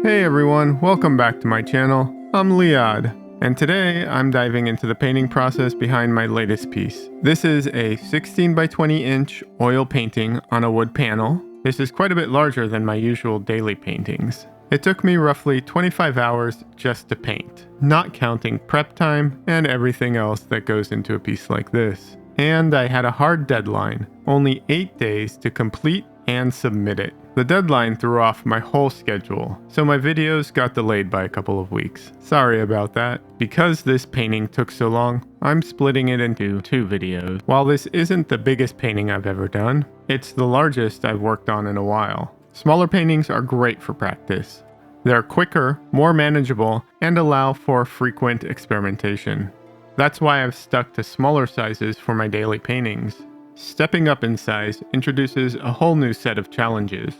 Hey everyone, welcome back to my channel. I'm Liad, and today I'm diving into the painting process behind my latest piece. This is a 16 by 20 inch oil painting on a wood panel. This is quite a bit larger than my usual daily paintings. It took me roughly 25 hours just to paint, not counting prep time and everything else that goes into a piece like this. And I had a hard deadline, only 8 days to complete and submit it. The deadline threw off my whole schedule, so my videos got delayed by a couple of weeks. Sorry about that. Because this painting took so long, I'm splitting it into 2 videos. While this isn't the biggest painting I've ever done, it's the largest I've worked on in a while. Smaller paintings are great for practice. They're quicker, more manageable, and allow for frequent experimentation. That's why I've stuck to smaller sizes for my daily paintings. Stepping up in size introduces a whole new set of challenges.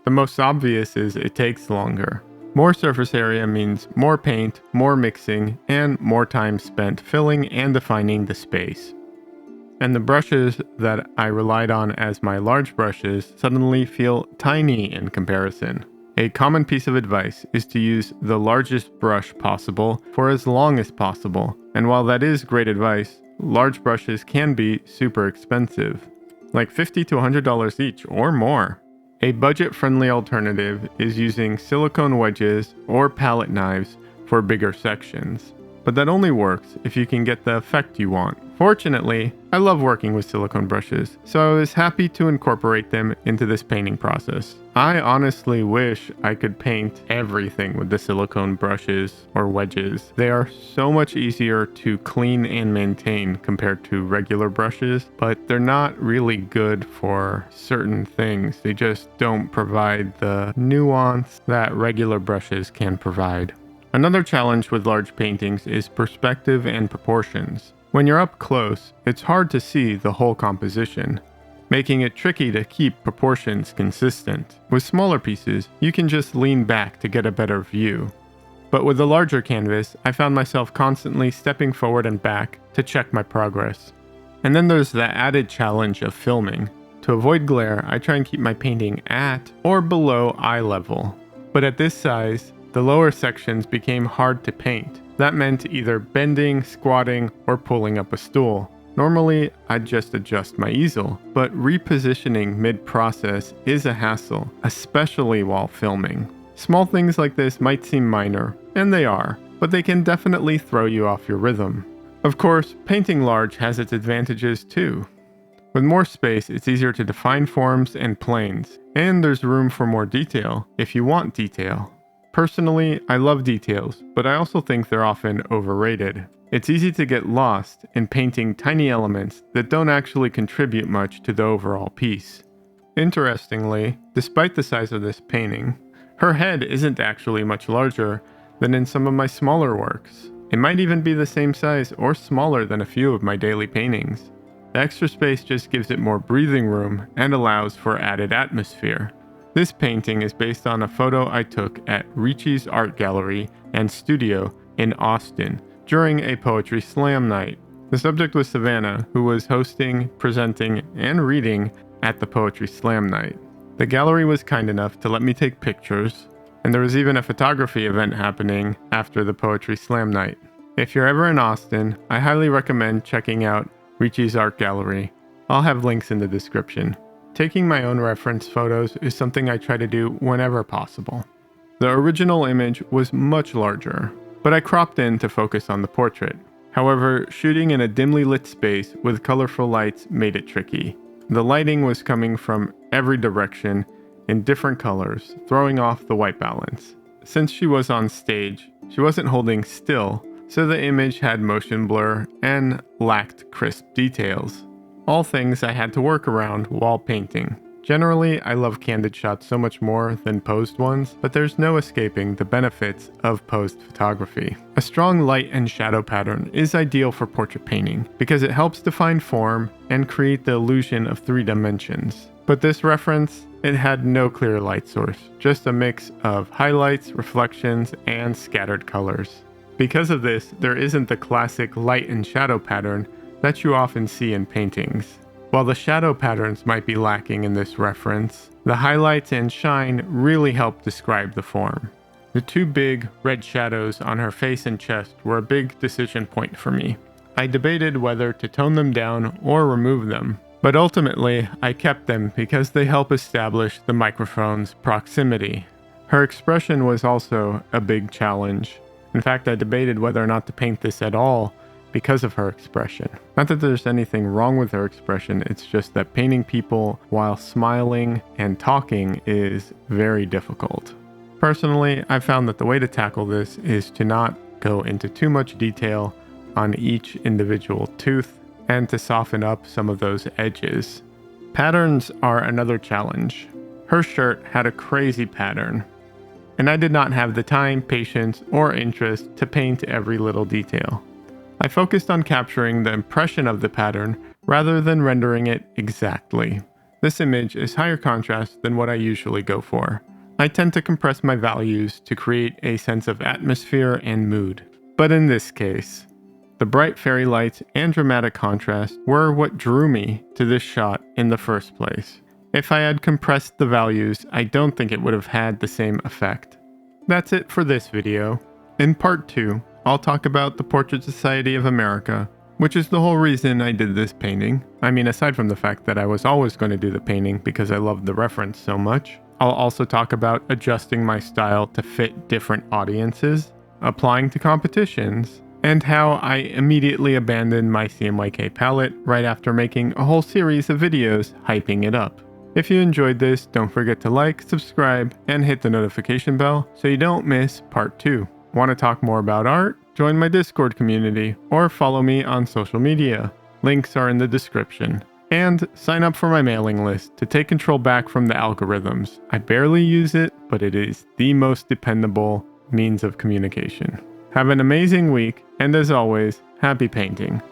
The most obvious is it takes longer. More surface area means more paint, more mixing, and more time spent filling and defining the space. And the brushes that I relied on as my large brushes suddenly feel tiny in comparison. A common piece of advice is to use the largest brush possible for as long as possible, and while that is great advice, large brushes can be super expensive, like $50 to $100 each or more. A budget-friendly alternative is using silicone wedges or palette knives for bigger sections, but that only works if you can get the effect you want. Fortunately, I love working with silicone brushes, so I was happy to incorporate them into this painting process. I honestly wish I could paint everything with the silicone brushes or wedges. They are so much easier to clean and maintain compared to regular brushes, but they're not really good for certain things. They just don't provide the nuance that regular brushes can provide. Another challenge with large paintings is perspective and proportions. When you're up close, it's hard to see the whole composition, making it tricky to keep proportions consistent. With smaller pieces, you can just lean back to get a better view. But with a larger canvas, I found myself constantly stepping forward and back to check my progress. And then there's the added challenge of filming. To avoid glare, I try and keep my painting at or below eye level. But at this size, the lower sections became hard to paint. That meant either bending, squatting, or pulling up a stool. Normally, I'd just adjust my easel, but repositioning mid-process is a hassle, especially while filming. Small things like this might seem minor, and they are, but they can definitely throw you off your rhythm. Of course, painting large has its advantages too. With more space, it's easier to define forms and planes, and there's room for more detail if you want detail. Personally, I love details, but I also think they're often overrated. It's easy to get lost in painting tiny elements that don't actually contribute much to the overall piece. Interestingly, despite the size of this painting, her head isn't actually much larger than in some of my smaller works. It might even be the same size or smaller than a few of my daily paintings. The extra space just gives it more breathing room and allows for added atmosphere. This painting is based on a photo I took at Ricci's Art Gallery and Studio in Austin during a poetry slam night. The subject was Savannah, who was hosting, presenting, and reading at the poetry slam night. The gallery was kind enough to let me take pictures, and there was even a photography event happening after the poetry slam night. If you're ever in Austin, I highly recommend checking out Ricci's Art Gallery. I'll have links in the description. Taking my own reference photos is something I try to do whenever possible. The original image was much larger, but I cropped in to focus on the portrait. However, shooting in a dimly lit space with colorful lights made it tricky. The lighting was coming from every direction in different colors, throwing off the white balance. Since she was on stage, she wasn't holding still, so the image had motion blur and lacked crisp details. All things I had to work around while painting. Generally, I love candid shots so much more than posed ones, but there's no escaping the benefits of posed photography. A strong light and shadow pattern is ideal for portrait painting because it helps define form and create the illusion of 3 dimensions. But this reference, it had no clear light source, just a mix of highlights, reflections, and scattered colors. Because of this, there isn't the classic light and shadow pattern that you often see in paintings. While the shadow patterns might be lacking in this reference, the highlights and shine really help describe the form. The two big red shadows on her face and chest were a big decision point for me. I debated whether to tone them down or remove them, but ultimately I kept them because they help establish the microphone's proximity. Her expression was also a big challenge. In fact, I debated whether or not to paint this at all because of her expression. Not that there's anything wrong with her expression, it's just that painting people while smiling and talking is very difficult. Personally, I found that the way to tackle this is to not go into too much detail on each individual tooth and to soften up some of those edges. Patterns are another challenge. Her shirt had a crazy pattern, and I did not have the time, patience, or interest to paint every little detail. I focused on capturing the impression of the pattern rather than rendering it exactly. This image is higher contrast than what I usually go for. I tend to compress my values to create a sense of atmosphere and mood. But in this case, the bright fairy lights and dramatic contrast were what drew me to this shot in the first place. If I had compressed the values, I don't think it would have had the same effect. That's it for this video. In part 2, I'll talk about the Portrait Society of America, which is the whole reason I did this painting. I mean, aside from the fact that I was always going to do the painting because I loved the reference so much. I'll also talk about adjusting my style to fit different audiences, applying to competitions, and how I immediately abandoned my CMYK palette right after making a whole series of videos hyping it up. If you enjoyed this, don't forget to like, subscribe, and hit the notification bell so you don't miss part 2. Want to talk more about art? Join my Discord community or follow me on social media. Links are in the description. And sign up for my mailing list to take control back from the algorithms. I barely use it, but it is the most dependable means of communication. Have an amazing week, and as always, happy painting.